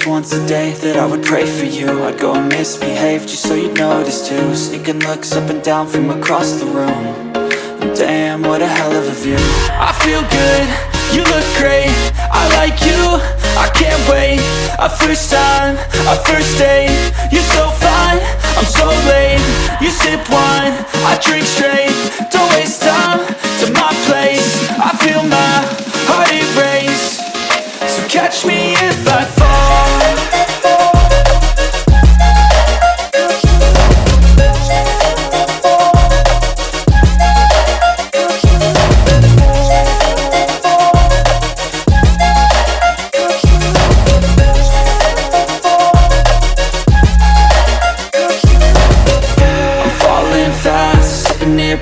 was once a day that I would pray for you. I'd go and misbehave just so you'd notice too. Sneaking looks up and down from across the room. And damn, what a hell of a view. I feel good, you look great, I like you, I can't wait. A first time, a first date, you're so fine, I'm so late. You sip wine, I drink straight, don't waste time to my place. I feel my heart erase, so catch me if I fall.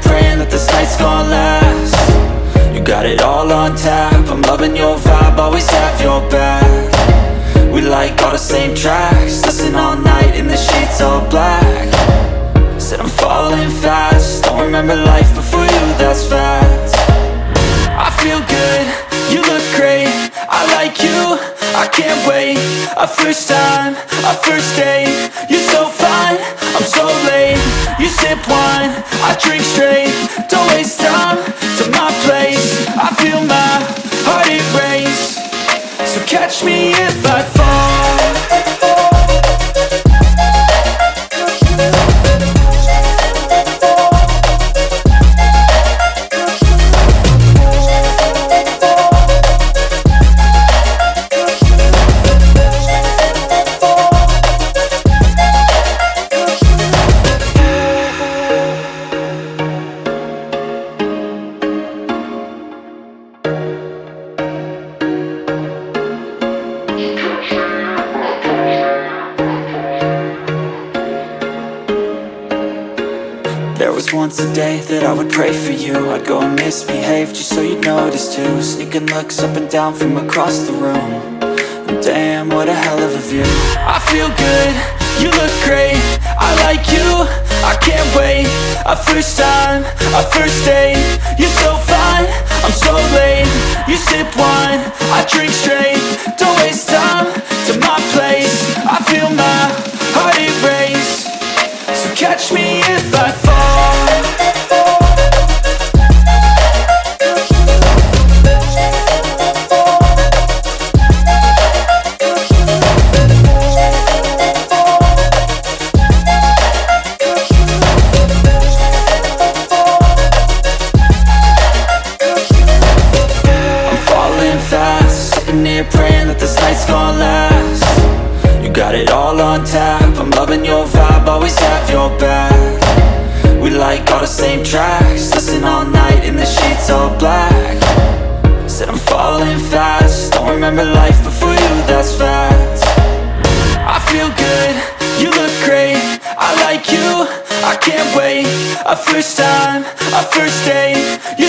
Praying that this night's gonna last. You got it all on tap, I'm loving your vibe, always have your back. We like all the same tracks, listen all night in the sheets all black. Said I'm falling fast, don't remember life before you, that's fact. I feel good, you look great, I like you, I can't wait. A first time, a first date, you're so fine, I'm so late. You sip wine, I drink straight, don't waste time to my place. I feel my heart erase, so catch me if I fall. There was once a day that I would pray for you. I'd go and misbehave just so you'd notice too. Sneaking looks up and down from across the room. And damn, what a hell of a view. I feel good, you look great, I like you, I can't wait. A first time, a first date, you're so fine, I'm so late. You sip wine, I drink straight, don't waste time to my place. I feel my heart erase, so catch me if I fall. Praying that this night's gonna last. You got it all on tap, I'm loving your vibe, always have your back. We like all the same tracks, listen all night in the sheets all black. Said I'm falling fast, don't remember life before you, that's fact. I feel good, you look great, I like you, I can't wait. A first time, a first date, you